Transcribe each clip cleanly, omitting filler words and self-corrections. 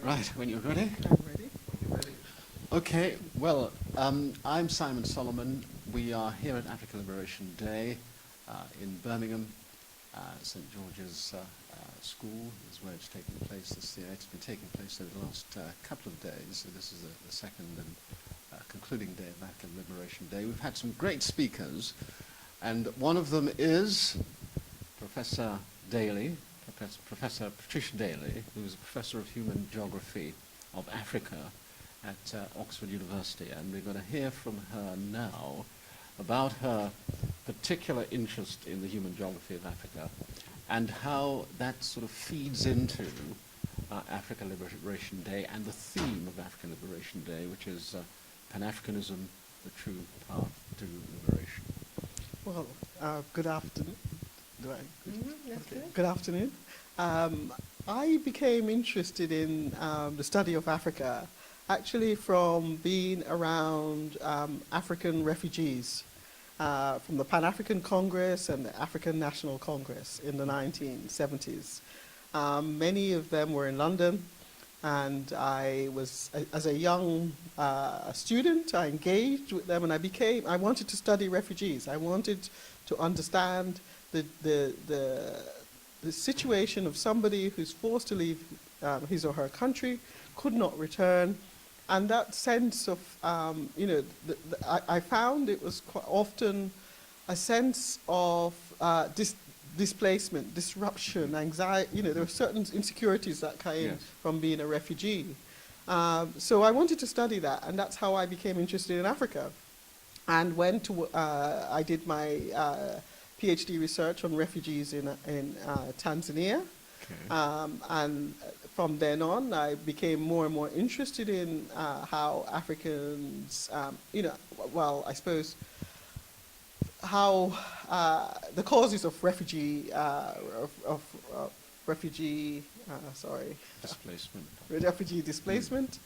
Right, when you're ready. I'm ready. Okay, well, I'm Simon Solomon. We are here at Africa Liberation Day in Birmingham. St. George's School is where it's taking place this year. It's been taking place over the last couple of days, so this is the second and concluding day of Africa Liberation Day. We've had some great speakers, and one of them is Professor Daley, Professor Patricia Daley, who is a professor of human geography of Africa at Oxford University, and we're going to hear from her now about her particular interest in the human geography of Africa and how that sort of feeds into Africa Liberation Day and the theme of Africa Liberation Day, which is Pan-Africanism, the true path to liberation. Well, good afternoon. Okay. Good afternoon. I became interested in the study of Africa actually from being around African refugees from the Pan-African Congress and the African National Congress in the 1970s. Many of them were in London, and I was, as a young student, I engaged with them, and I wanted to study refugees. I wanted to understand the situation of somebody who's forced to leave his or her country, could not return, and that sense of, I found it was quite often a sense of displacement, disruption, anxiety. There were certain insecurities that came from being a refugee. So I wanted to study that, and that's how I became interested in Africa, and I did my PhD research on refugees in Tanzania. Okay. And from then on, I became more and more interested in how Africans, I suppose, how the causes of refugee displacement.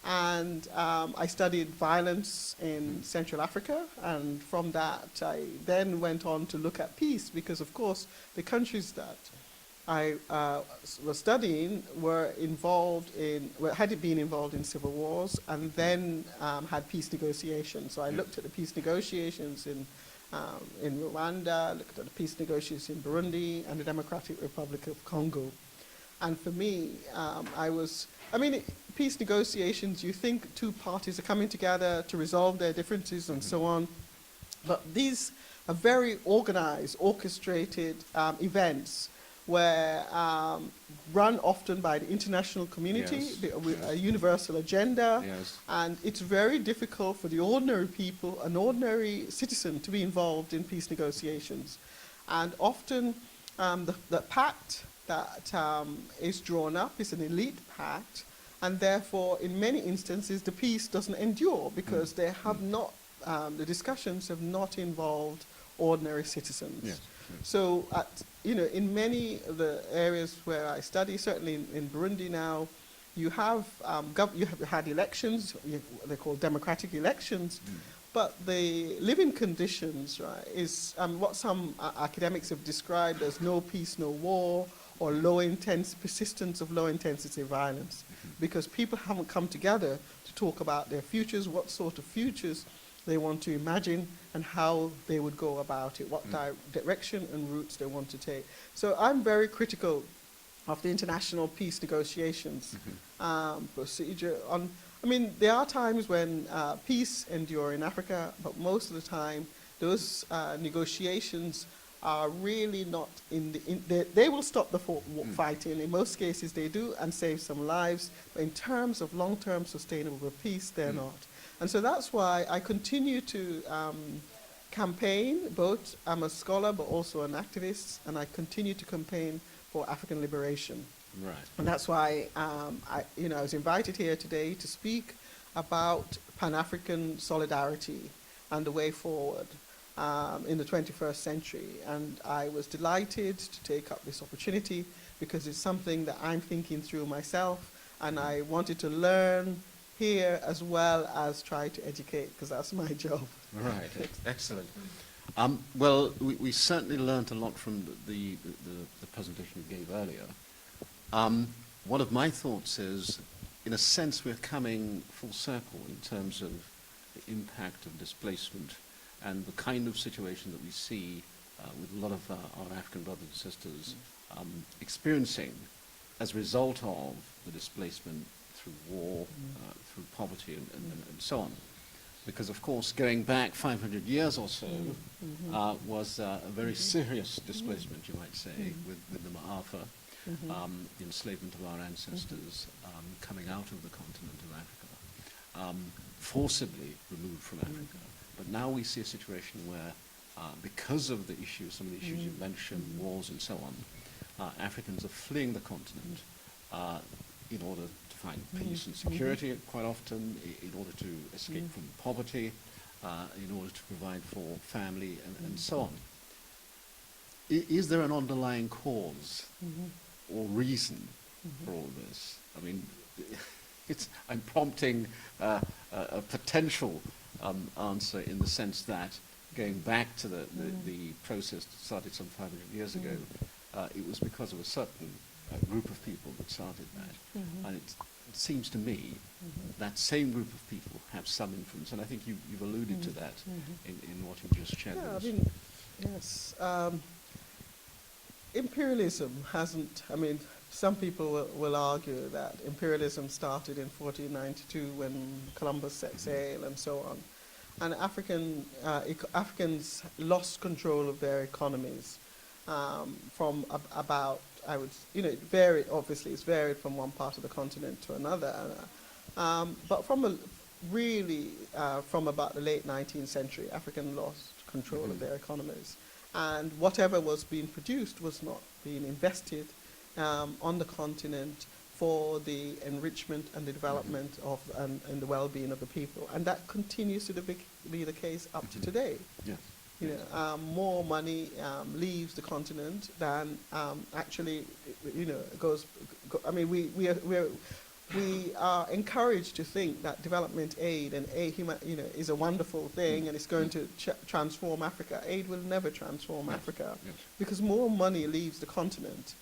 And I studied violence in Central Africa, and from that I then went on to look at peace, because of course the countries that I was studying were had been involved in civil wars, and then had peace negotiations. So I looked at the peace negotiations in Rwanda, looked at the peace negotiations in Burundi and the Democratic Republic of Congo. And for me, peace negotiations, you think two parties are coming together to resolve their differences and so on, but these are very organized, orchestrated events where run often by the international community, with a universal agenda, and it's very difficult for the ordinary people, an ordinary citizen, to be involved in peace negotiations. And often the pact that is drawn up is an elite pact, and therefore in many instances the peace doesn't endure because they have not, the discussions have not involved ordinary citizens. Yes. So in many of the areas where I study, certainly in Burundi now, you have had elections, they're called democratic elections, but the living conditions, right, is what some academics have described as no peace, no war, or persistence of low-intensity violence, because people haven't come together to talk about their futures, what sort of futures they want to imagine, and how they would go about it, what direction and routes they want to take. So I'm very critical of the international peace negotiations procedure. There are times when peace endure in Africa, but most of the time those negotiations are really not they will stop the fighting. In most cases they do, and save some lives, but in terms of long-term sustainable peace, they're not. And so that's why I continue to campaign, both I'm a scholar but also an activist, and I continue to campaign for African liberation. Right. And that's why I was invited here today to speak about Pan-African solidarity and the way forward in the 21st century. And I was delighted to take up this opportunity because it's something that I'm thinking through myself, and I wanted to learn here as well as try to educate, because that's my job. Right, excellent. Well, we certainly learned a lot from the presentation you gave earlier. One of my thoughts is in a sense, we're coming full circle in terms of the impact of displacement and the kind of situation that we see with a lot of our African brothers and sisters experiencing as a result of the displacement through war, through poverty, and so on. Because, of course, going back 500 years or so was a very serious displacement, you might say, with the Ma'afa, the enslavement of our ancestors coming out of the continent of Africa, forcibly removed from Africa. But now we see a situation where, because of the issues, some of the issues you mentioned, wars and so on, Africans are fleeing the continent in order to find peace and security quite often, in order to escape from poverty, in order to provide for family and so on. Is there an underlying cause or reason for all this? I mean, I'm prompting a potential answer in the sense that going back to the process that started some 500 years ago, it was because of a certain group of people that started that. And it seems to me that same group of people have some influence, and I think you've alluded to that in what you just shared with us. I mean, yes. Imperialism hasn't, I mean, some people will argue that imperialism started in 1492 when Columbus set sail and so on. And Africans lost control of their economies from about, it varied, obviously, it's varied from one part of the continent to another. But from about the late 19th century, Africans lost control of their economies. And whatever was being produced was not being invested on the continent for the enrichment and the development of and the well-being of the people. And that continues to be the case up to today. Yes. You know, more money leaves the continent than actually, goes. I mean, we are encouraged to think that development aid and is a wonderful thing and it's going to transform Africa. Aid will never transform Africa because more money leaves the continent,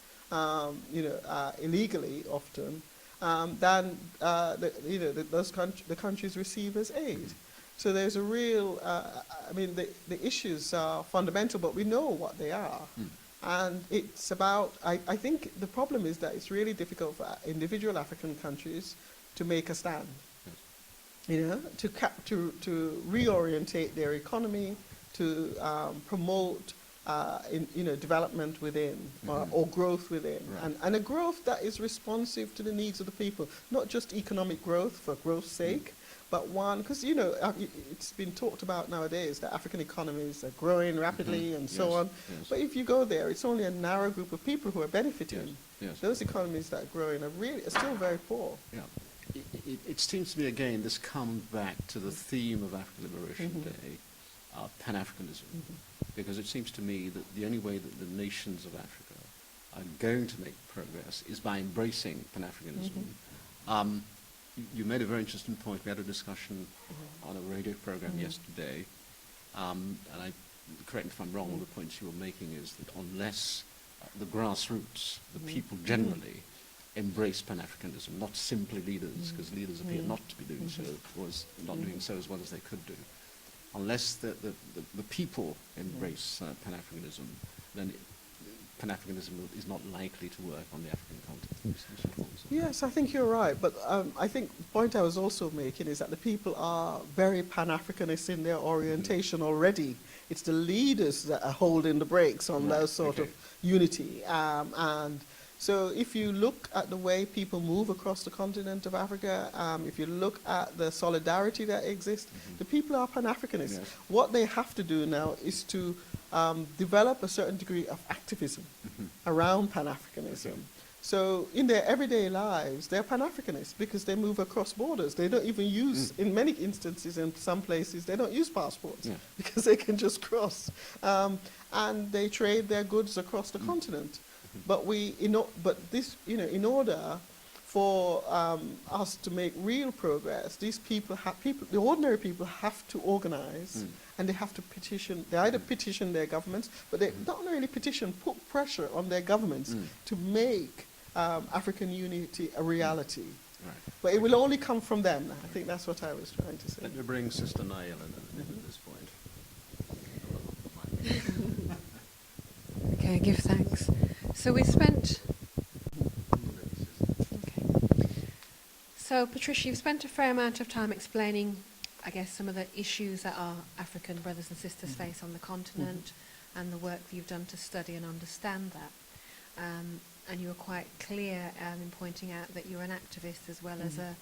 illegally often, than the countries receive as aid. So there's a real, the issues are fundamental, but we know what they are. And it's about, I think the problem is that it's really difficult for individual African countries to make a stand, to reorientate their economy, to promote, development within or growth within, and a growth that is responsive to the needs of the people, not just economic growth for growth's sake, but one, because, it's been talked about nowadays that African economies are growing rapidly and so on. Yes. But if you go there, it's only a narrow group of people who are benefiting. Yes. Those economies that are growing are still very poor. Yeah. It seems to me, again, this comes back to the theme of African Liberation Day, Pan-Africanism. Because it seems to me that the only way that the nations of Africa are going to make progress is by embracing Pan-Africanism. You made a very interesting point. We had a discussion on a radio program yesterday, and correct me if I'm wrong, one of the points you were making is that unless the grassroots, the people generally, embrace Pan-Africanism, not simply leaders, because leaders appear not to be doing so, or not doing so as well as they could do, unless the people embrace Pan-Africanism, then Pan-Africanism is not likely to work on the African continent. Yes, I think you're right. But I think the point I was also making is that the people are very Pan-Africanist in their orientation already. It's the leaders that are holding the brakes on those sort of unity. And so if you look at the way people move across the continent of Africa, if you look at the solidarity that exists, the people are Pan-Africanists. Yes. What they have to do now is to develop a certain degree of activism around Pan-Africanism. Okay. So in their everyday lives, they're Pan-Africanists because they move across borders. They don't even use, in many instances, in some places, they don't use passports because they can just cross. And they trade their goods across the continent. But in order for us to make real progress, these the ordinary people have to organize, and they have to petition. They either petition their governments, but they not only petition, put pressure on their governments to make African unity a reality. But it will only come from them. I think that's what I was trying to say. Let me bring Sister Naila in at this point. Okay, give thanks. So we spent... Okay. So Patricia, you've spent a fair amount of time explaining, I guess, some of the issues that our African brothers and sisters face on the continent and the work that you've done to study and understand that. And you were quite clear in pointing out that you're an activist as well as a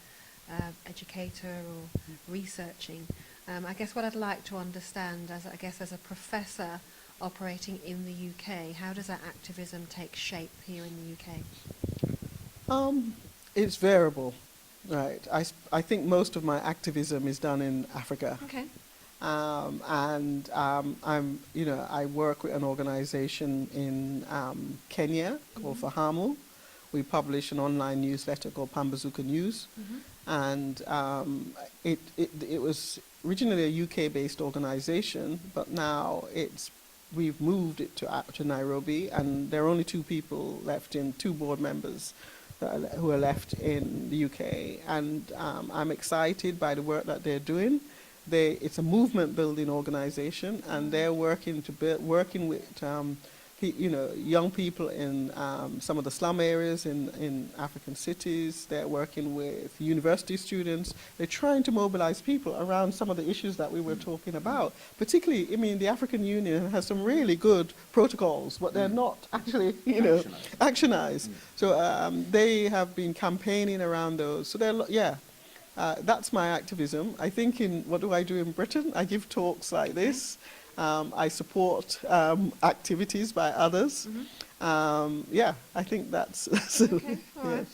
educator or researching. I guess what I'd like to understand, as a professor operating in the UK, how does that activism take shape here in the UK? It's variable, right? I think most of my activism is done in Africa. Okay. I work with an organization in Kenya called Fahamu. We publish an online newsletter called Pambazuka News. And it was originally a UK-based organization, but now we've moved it to Nairobi, and there are only two board members who are left in the UK. And I'm excited by the work that they're doing. It's a movement-building organization, and they're working with young people in some of the slum areas in African cities. They're working with university students. They're trying to mobilize people around some of the issues that we were talking about. Particularly, the African Union has some really good protocols, but they're not actually, actionized. So they have been campaigning around those. So that's my activism. I think what do I do in Britain? I give talks like this. I support activities by others. I think that's okay, all right.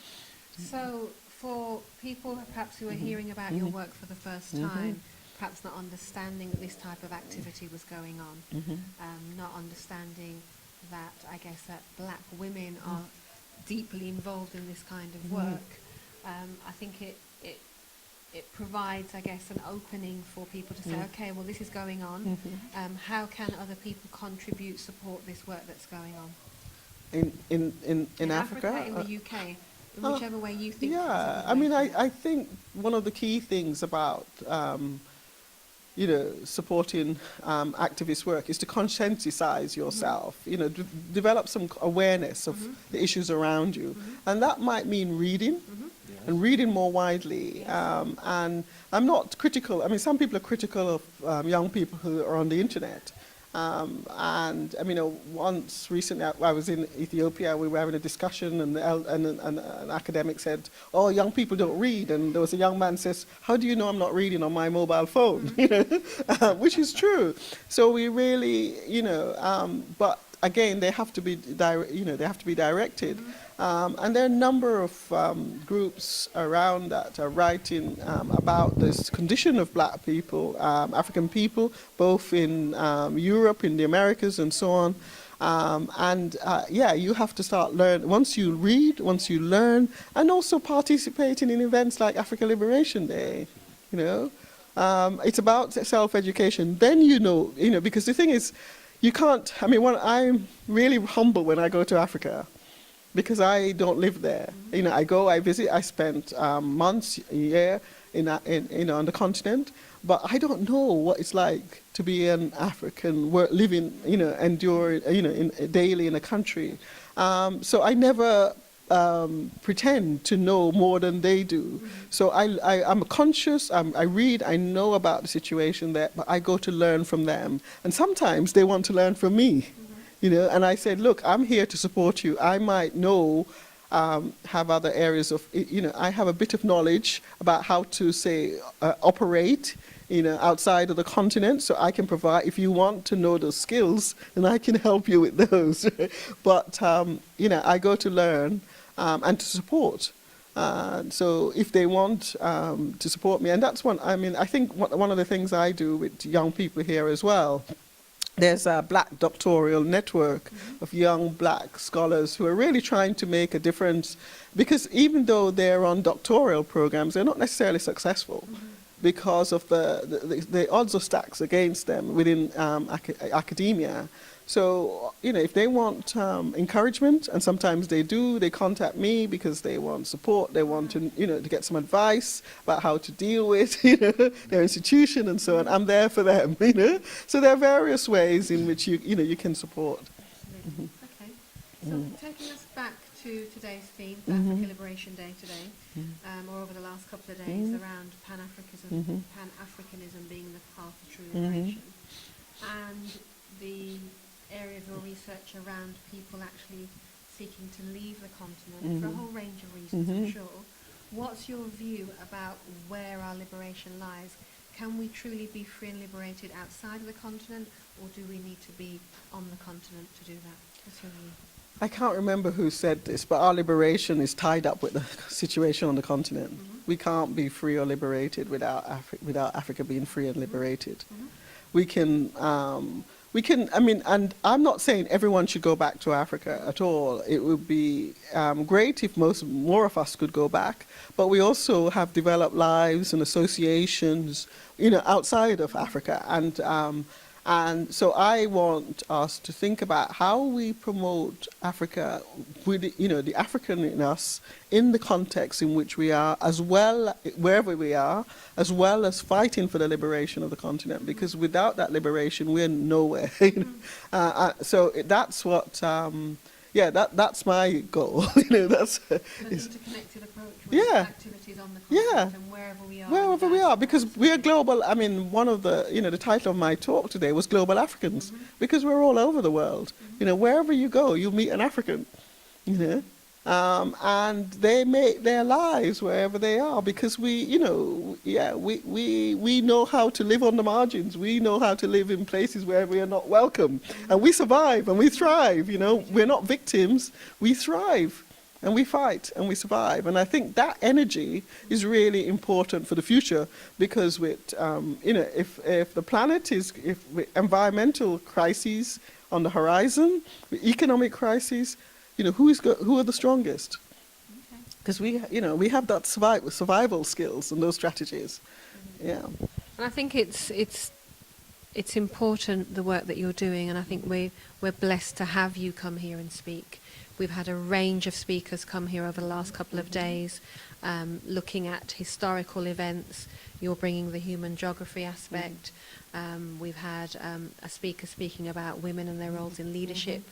So for people perhaps who are hearing about your work for the first time, perhaps not understanding that this type of activity was going on, not understanding that, I guess, that black women are deeply involved in this kind of work, I think it provides, I guess, an opening for people to say, okay, well, this is going on. How can other people contribute, support this work that's going on? In Africa? In the UK, in whichever way you think. Yeah, I think one of the key things about, supporting activist work is to conscientize yourself, develop some awareness of the issues around you. And that might mean reading. And reading more widely. And I'm not critical. Some people are critical of young people who are on the internet. Once recently I was in Ethiopia, we were having a discussion, and an academic said, "Oh, young people don't read." And there was a young man says, "How do you know I'm not reading on my mobile phone?" Which is true. So we really, but again, they have to be directed. And there are a number of groups around that are writing about this condition of black people, African people, both in Europe, in the Americas, and so on. You have to start learning. Once you read, once you learn, and also participating in events like Africa Liberation Day, it's about self-education. Then because the thing is, you can't. I'm really humble when I go to Africa, because I don't live there. I go, I visit, I spend months, a year on the continent, but I don't know what it's like to be an African living, endure, daily in a country. So I never pretend to know more than they do. So I'm conscious, I read, I know about the situation there, but I go to learn from them. And sometimes they want to learn from me. And I said, look, I'm here to support you. I might have other areas of, I have a bit of knowledge about how to, operate, outside of the continent. So I can provide, if you want to know those skills, then I can help you with those. But, I go to learn and to support. So if they want to support me, and that's I think one of the things I do with young people here as well, there's a black doctoral network of young black scholars who are really trying to make a difference, because even though they're on doctoral programs, they're not necessarily successful because of the odds are stacked against them within academia. So, if they want encouragement, and sometimes they do, they contact me because they want support, they want to get some advice about how to deal with, their institution and so on. I'm there for them, So there are various ways in which you can support. Absolutely. Okay. So taking us back to today's theme, Africa Liberation Day today, or over the last couple of days, around Pan-Africanism being the path to true liberation, and the area of your research around people actually seeking to leave the continent for a whole range of reasons, I'm sure. What's your view about where our liberation lies? Can we truly be free and liberated outside of the continent, or do we need to be on the continent to do that? What's your view? I can't remember who said this, but our liberation is tied up with the situation on the continent. We can't be free or liberated without Africa being free and liberated. We can, and I'm not saying everyone should go back to Africa at all. It would be great if more of us could go back, but we also have developed lives and associations, outside of Africa, and so I want us to think about how we promote Africa with, the African in us in the context in which we are, as well, wherever we are, as well as fighting for the liberation of the continent, because without that liberation, we're nowhere. So that's what, that's my goal. That's an interconnected approach with activities on the continent and wherever we are. Wherever we are, because we are global. I mean, one of the, the title of my talk today was Global Africans, because we're all over the world. Wherever you go, you meet an African, and they make their lives wherever they are, because we know how to live on the margins. We know how to live in places where we are not welcome, and we survive and we thrive. We're not victims. We thrive. And we fight and we survive. And I think that energy is really important for the future, because with, if the planet is, with environmental crises on the horizon, with economic crises, who are the strongest? Because we have that survival skills and those strategies. Yeah. And I think it's important, the work that you're doing, and I think we're blessed to have you come here and speak. We've had a range of speakers come here over the last couple of days, looking at historical events. You're bringing the human geography aspect. We've had a speaker speaking about women and their roles in leadership,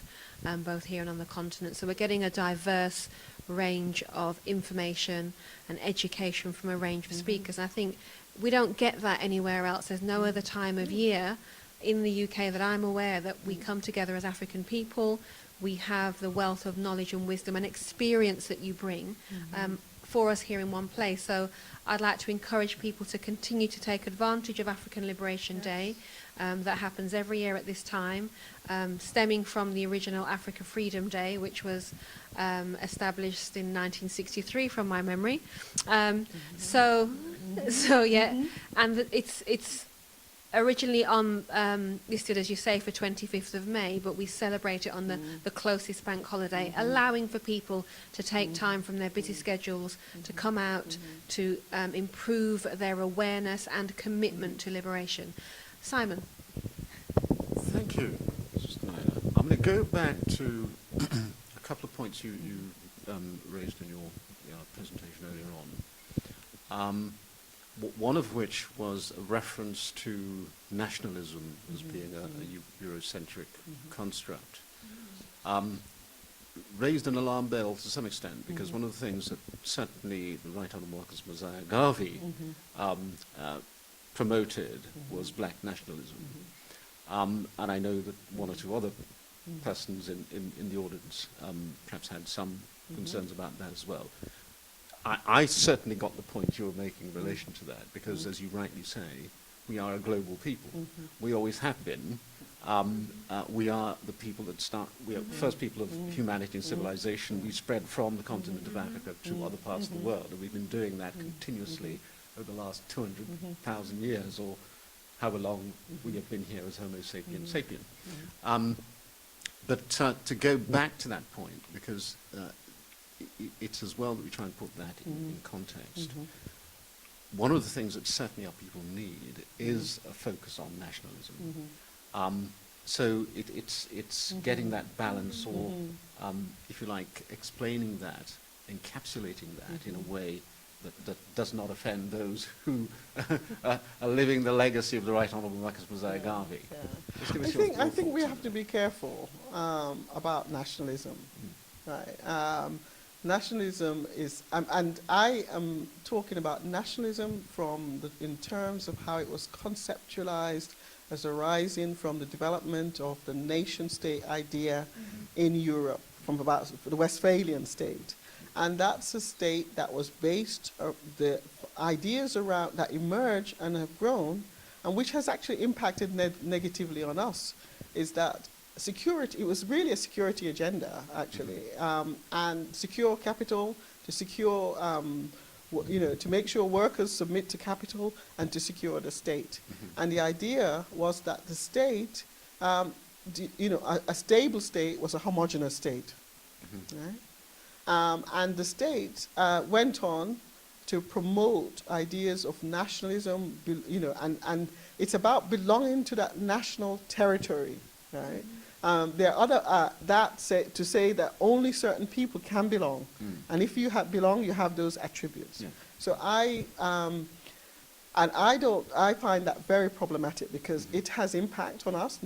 both here and on the continent. So we're getting a diverse range of information and education from a range of speakers. And I think we don't get that anywhere else. There's no other time of year in the UK that I'm aware that we come together as African people. We have the wealth of knowledge and wisdom and experience that you bring for us here in one place. So I'd like to encourage people to continue to take advantage of African Liberation Day that happens every year at this time, stemming from the original Africa Freedom Day, which was established in 1963 from my memory. So yeah, and it's originally listed, as you say, for 25th of May, but we celebrate it on the closest bank holiday, allowing for people to take time from their busy schedules to come out to improve their awareness and commitment to liberation. Simon. Thank you, Mrs. Snyder. I'm going to go back to a couple of points you raised in your presentation earlier on. One of which was a reference to nationalism as being a Eurocentric construct. Raised an alarm bell to some extent, because one of the things that certainly the Right Honourable Marcus Mosiah Garvey promoted was black nationalism. And I know that one or two other persons in the audience perhaps had some concerns about that as well. I certainly got the point you were making in relation to that, because as you rightly say, we are a global people. We always have been. We are the people that we are the first people of humanity and civilization. We spread from the continent of Africa to other parts of the world, and we've been doing that continuously over the last 200,000 years, or however long we have been here as Homo sapiens sapien. But to go back to that point, because it's as well that we try and put that in context. One of the things that certainly our people need is a focus on nationalism. So it's getting that balance, or if you like, explaining that, encapsulating that in a way that does not offend those who are living the legacy of the Right Honourable Marcus Mosiah Garvey. Yeah. Just give us I your think we thoughts have on to be careful about nationalism. Right. Nationalism is, and I am talking about nationalism in terms of how it was conceptualized as arising from the development of the nation-state idea in Europe, from about the Westphalian state. And that's a state that was based, the ideas around that emerged and have grown, and which has actually impacted negatively on us, is that security, it was really a security agenda, actually, and secure capital, to secure, to make sure workers submit to capital and to secure the state. And the idea was that the state, a stable state was a homogeneous state, right? And the state went on to promote ideas of nationalism, and it's about belonging to that national territory, right? There are other, to say that only certain people can belong. And if you belong, you have those attributes. Yeah. So I find that very problematic because it has impact on us.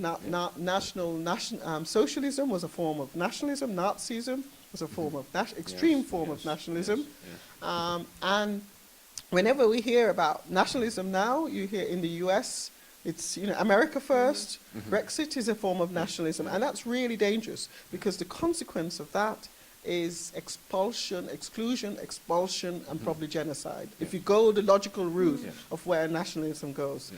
Socialism was a form of nationalism. Nazism was a form of extreme form of nationalism. And whenever we hear about nationalism now, you hear in the US, it's America first. Brexit is a form of nationalism, and that's really dangerous because the consequence of that is expulsion, exclusion, expulsion, and probably genocide. If you go the logical route of where nationalism goes.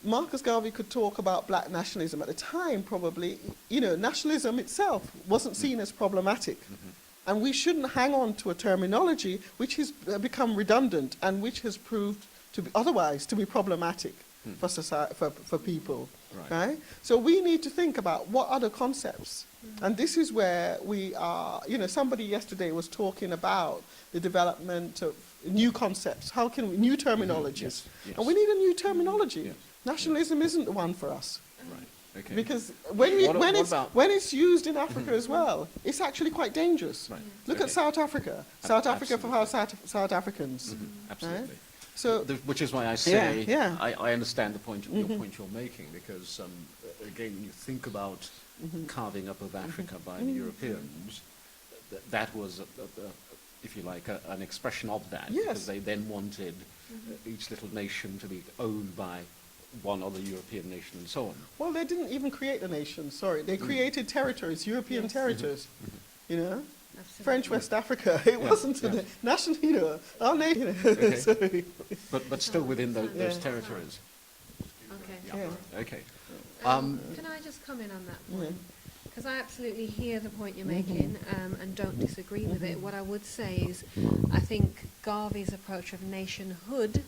Marcus Garvey could talk about black nationalism at the time, probably. Nationalism itself wasn't seen as problematic. And we shouldn't hang on to a terminology which has become redundant and which has proved to be otherwise to be problematic for society, for people. Right? So we need to think about what other concepts. And this is where we are, somebody yesterday was talking about the development of new concepts. How can we, new terminologies. And we need a new terminology. Nationalism isn't the one for us. Right. Okay. Because when it's used in Africa as well, it's actually quite dangerous. Right. Look at South Africa. South Africa for our South Africans. Absolutely. Right? So, which is why I say Yeah. I understand the point, your point you're making, because again, when you think about carving up of Africa by the Europeans, that was, if you like, an expression of that, because they then wanted each little nation to be owned by one other European nation and so on. well, they didn't even create a nation, sorry. They created territories, European territories, Absolutely. French West Africa. It wasn't a national, our nation. Okay. Sorry. But still within those territories. Okay. Yeah. Okay. Can I just comment on that point? Because I absolutely hear the point you're making and don't disagree with it. What I would say is I think Garvey's approach of nationhood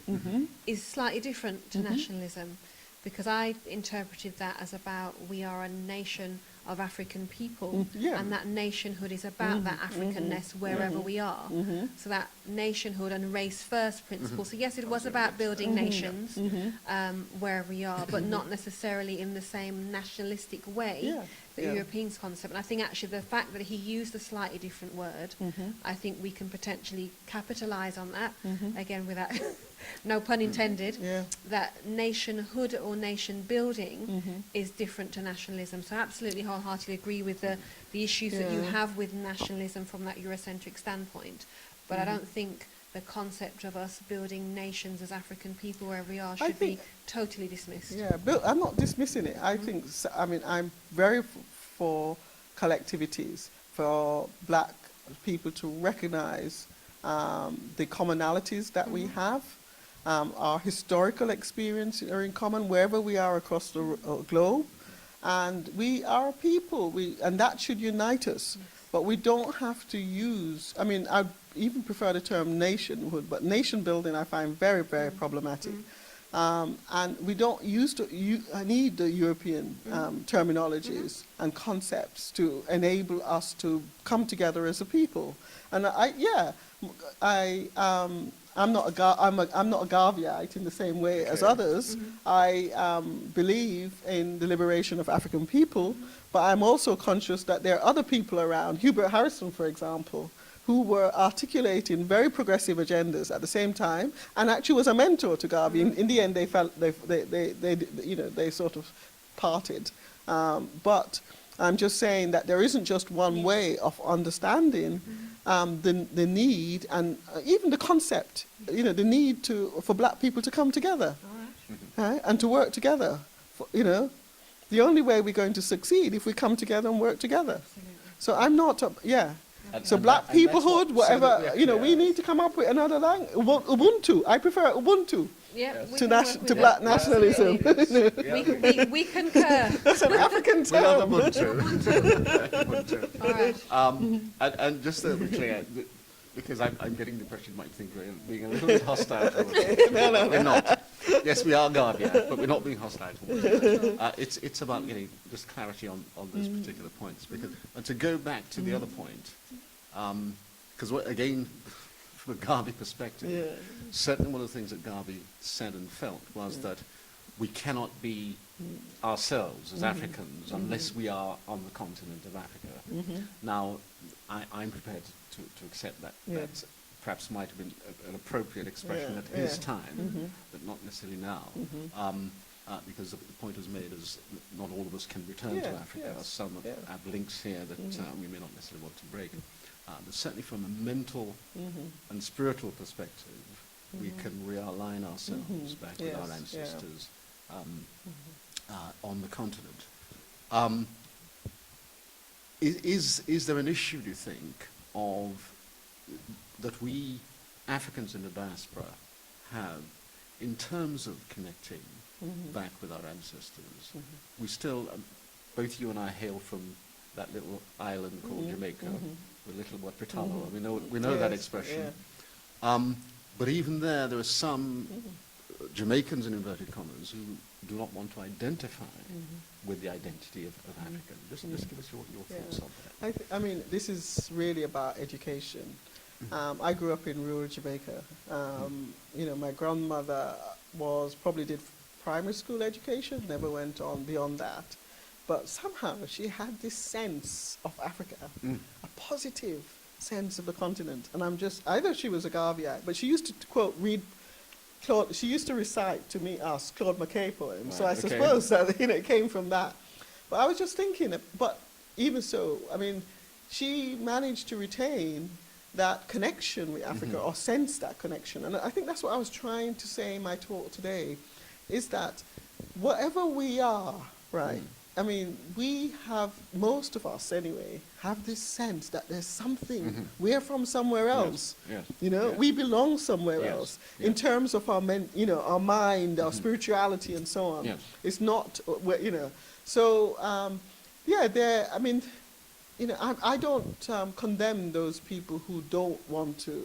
is slightly different to nationalism, because I interpreted that as about we are a nation of African people, and that nationhood is about that Africanness wherever we are. So that nationhood and race first principle. So yes, it was about building nations wherever we are, but not necessarily in the same nationalistic way that Europeans concept. And I think actually the fact that he used a slightly different word, I think we can potentially capitalise on that, again without no pun intended, that nationhood or nation building is different to nationalism. So I absolutely wholeheartedly agree with the issues that you have with nationalism from that Eurocentric standpoint. But I don't think the concept of us building nations as African people wherever we are should be totally dismissed. Yeah, I'm not dismissing it. I think, I'm very for collectivities, for black people to recognize the commonalities that we have. Our historical experience are in common wherever we are across the globe. And we are people, and that should unite us. But we don't have to use, I even prefer the term nationhood, but nation building I find very, very problematic. And we don't need the European terminologies and concepts to enable us to come together as a people. And I'm not a Garveyite in the same way as others. I believe in the liberation of African people, but I'm also conscious that there are other people around, Hubert Harrison, for example, who were articulating very progressive agendas at the same time, and actually was a mentor to Garvey. In the end, they sort of parted. But I'm just saying that there isn't just one way of understanding the need and even the concept, the need for black people to come together and to work together. The only way we're going to succeed if we come together and work together. Absolutely. So I'm not, So black peoplehood, whatever, we need to come up with another language. Ubuntu, I prefer Ubuntu Yeah, to black nationalism. We concur. That's an African We love term. Ubuntu. All right. And just to be clear, because I'm getting the impression you might think we're being a little bit hostile towards No. We're not. Yes, we are Garveyite, but we're not being hostile towards it. It's about getting just clarity on those particular points. And to go back to the other point, because again, from a Garvey perspective, certainly one of the things that Garvey said and felt was that we cannot be ourselves as Africans unless we are on the continent of Africa. Now, I'm prepared to accept that. That perhaps might have been an appropriate expression at his time, but not necessarily now. Because the point was made is not all of us can return to Africa. Some have links here that we may not necessarily want to break. But certainly from a mental and spiritual perspective, we can realign ourselves back with our ancestors on the continent. Is there an issue, do you think, that we Africans in the diaspora have in terms of connecting back with our ancestors? We still, both you and I hail from that little island called Jamaica, with little what Pritalo. We know that expression. But even there are some Jamaicans in inverted commas who do not want to identify with the identity of African. Just give us your thoughts on that. This is really about education. I grew up in rural Jamaica. My grandmother probably did primary school education, never went on beyond that. But somehow she had this sense of Africa, a positive sense of the continent. And either she was a Garveyite, but she used to she used to recite to me us Claude McKay poems. Right, So I suppose that it came from that. But I was just thinking, but even so, she managed to retain that connection with Africa or sense that connection. And I think that's what I was trying to say in my talk today, is that whatever we are, right, we have, most of us anyway, have this sense that there's something, we're from somewhere else. We belong somewhere else in terms of our mind, our spirituality and so on. It's not, so, I don't condemn those people who don't want to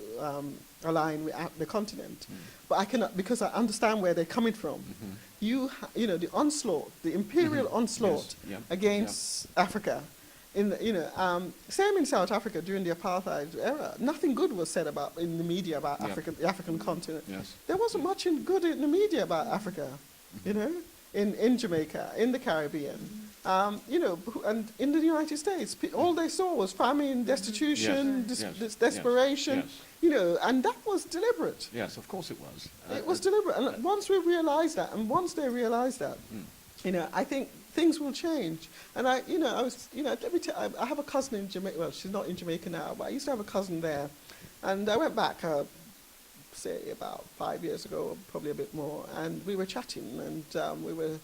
align with the continent, but I cannot, because I understand where they're coming from. The onslaught, the imperial onslaught against Africa, same in South Africa during the apartheid era. Nothing good was said in the media about the African continent. There wasn't much good in the media about Africa, in Jamaica, in the Caribbean. And in the United States, all they saw was famine, destitution, desperation, and that was deliberate. Yes, of course it was. It was deliberate. And once we realized that, and once they realized that, I think things will change. And I have a cousin in Jamaica. Well, she's not in Jamaica now, but I used to have a cousin there. And I went back, say, about 5 years ago, probably a bit more, and we were chatting, and we were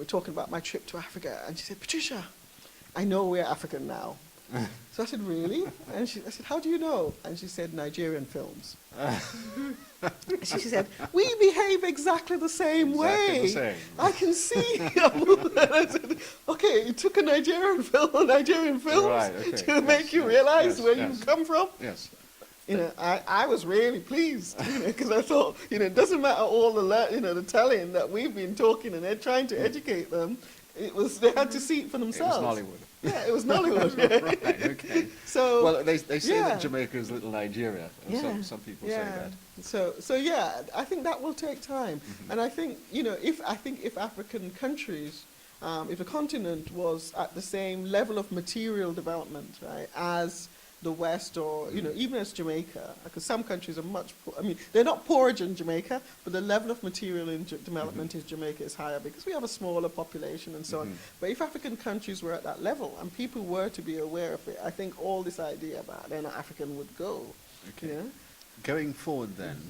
talking about my trip to Africa, and she said, "Patricia, I know we're African now." So I said, "Really?" And I said, "How do you know?" And she said, "Nigerian films." She said, "We behave exactly the same way. The same. I can see." And I said, "Okay, it took a Nigerian film to make you realize where you come from." Yes. you know, I was really pleased, you know, because I thought, you know, it doesn't matter all the, you know, the telling that we've been talking and they're trying to educate them. It was, they had to see it for themselves. It was Nollywood. Yeah, it was Nollywood. Right, okay. So, Well, they say yeah. that Jamaica is little Nigeria. And Yeah. some people say that. So yeah, I think that will take time. Mhm. And I think, you know, if African countries, if the continent was at the same level of material development, right, as the West, or, you know, even as Jamaica, because some countries are much poor. I mean, they're not poorer than Jamaica, but the level of material development in Jamaica is higher because we have a smaller population and so on. But if African countries were at that level and people were to be aware of it, I think all this idea about they're not African would go. Okay. You know? Going forward then,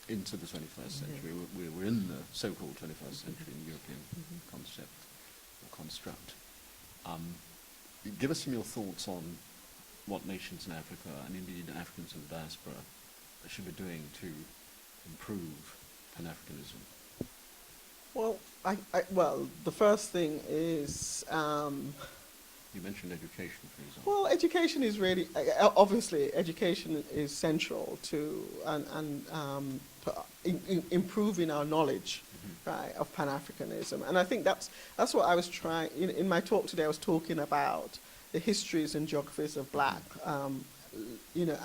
into the 21st century, we're in the so-called 21st century European concept or construct. Give us some of your thoughts on what nations in Africa, and indeed Africans in the diaspora, should be doing to improve Pan-Africanism. Well, well, the first thing is, You mentioned education, for example. well, education is really, obviously, education is central to improving our knowledge, right, of Pan-Africanism. And I think that's what I was trying, in my talk today, I was talking about the histories and geographies of black, you know,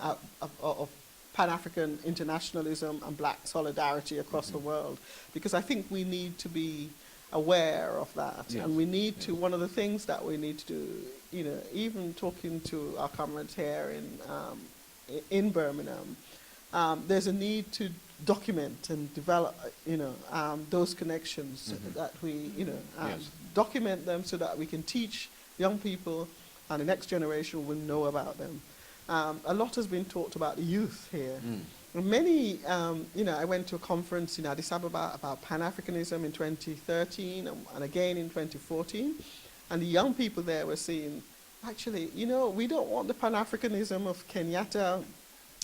of Pan-African internationalism and black solidarity across the world, because I think we need to be aware of that. Yes. And we need to, one of the things that we need to do, you know, even talking to our comrades here in Birmingham, there's a need to document and develop, you know, those connections that we, you know, Yes. document them so that we can teach young people and the next generation will know about them. A lot has been talked about the youth here. Many, you know, I went to a conference in Addis Ababa about Pan-Africanism in 2013 and again in 2014, and the young people there were saying, actually, you know, we don't want the Pan-Africanism of Kenyatta,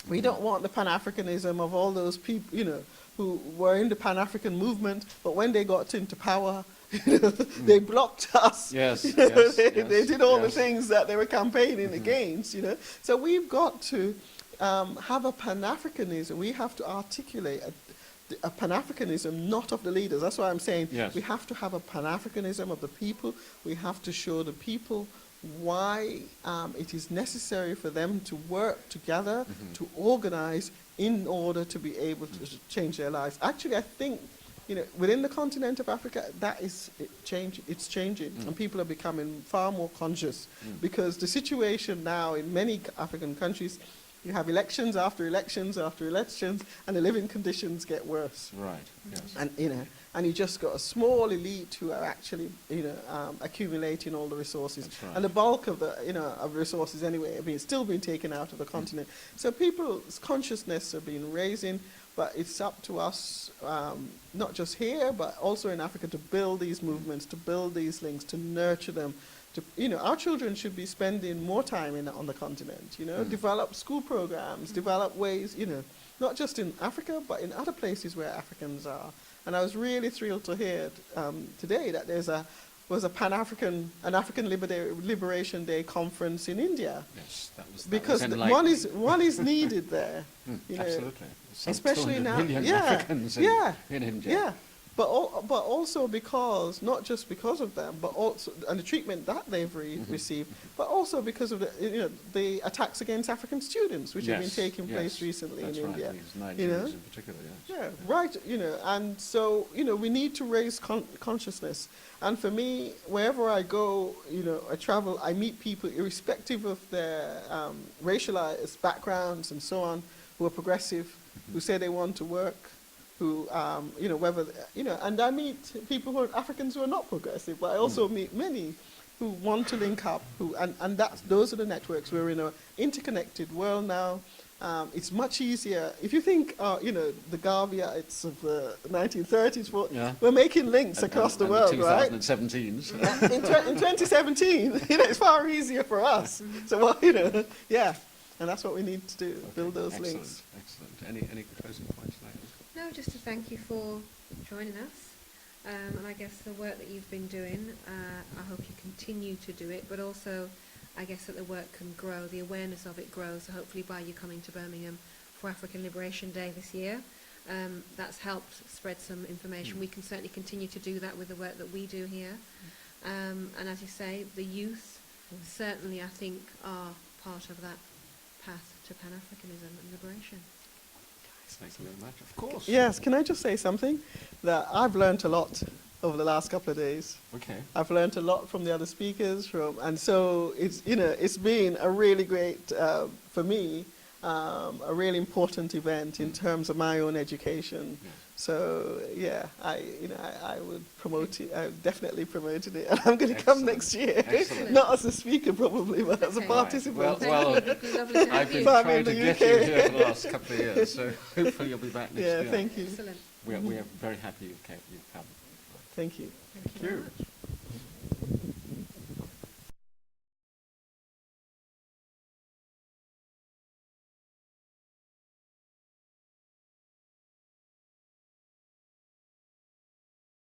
we don't want the Pan-Africanism of all those people, you know, who were in the Pan-African movement, but when they got into power, you know, they blocked us. Yes, You know, yes, they did all the yes. things that they were campaigning against, you know. So we've got to have a Pan-Africanism. We have to articulate a Pan-Africanism, not of the leaders. That's why I'm saying Yes. we have to have a Pan-Africanism of the people. We have to show the people why it is necessary for them to work together, to organize in order to be able to change their lives. Actually, I think, you know, within the continent of Africa, that is it's changing, and people are becoming far more conscious because the situation now in many African countries, you have elections after elections after elections, and the living conditions get worse. Right, yes. And you know, and you just got a small elite who are actually, you know, accumulating all the resources, That's right. and the bulk of the, you know, of resources anyway, still being taken out of the continent. So people's consciousness are being raising, but it's up to us, not just here, but also in Africa, to build these movements, to build these links, to nurture them. To, you know, our children should be spending more time on the continent, you know, develop school programs, develop ways, you know, not just in Africa, but in other places where Africans are. And I was really thrilled to hear today that was an African Liberation Day conference in India. Yes, that was Because enlightening. one is needed there, you know, Absolutely. Some especially 200 now. million Yeah, Africans yeah, in India. yeah. But also because, not just because of them, but also, and the treatment that they've received, but also because of the attacks against African students, which have been taking place recently in India. These Nigerians You know? in particular, yes. Yeah, right, you know, and so, you know, we need to raise consciousness. And for me, wherever I go, you know, I travel, I meet people, irrespective of their racialized backgrounds and so on, who are progressive, who say they want to work, who, you know, whether, you know, and I meet people who are Africans who are not progressive, but I also meet many who want to link up, and those are the networks. We're in an interconnected world now. It's much easier. If you think, you know, the Garveyites of the 1930s, we're making links across the world, right? 2017. So. In 2017, you know, it's far easier for us. So, well, you know, yeah, and that's what we need to do, build those links. Excellent. Any closing points, Daley? No, just to thank you for joining us. And I guess the work that you've been doing, I hope you continue to do it, but also I guess that the work can grow, the awareness of it grows. So hopefully by you coming to Birmingham for African Liberation Day this year, that's helped spread some information. We can certainly continue to do that with the work that we do here. And as you say, the youth certainly, I think, are part of that path to Pan-Africanism and liberation. Thank you very much. Of course. Yes, can I just say something? That I've learnt a lot over the last couple of days. Okay. I've learnt a lot from the other speakers, and so it's been a really great, for me, a really important event in terms of my own education. Yes. So yeah, I would promote it. I definitely promoted it, and I'm going to come next year. Excellent. Not as a speaker probably, but as a Okay. participant. Well, Thank you. It'd be lovely to have I've been you. But I'm trying in to the get you UK. here for the last couple of years, so hopefully you'll be back next Yeah, year. thank you. Excellent. We're very happy you've come. Thank you. Thank you Thank very you. much.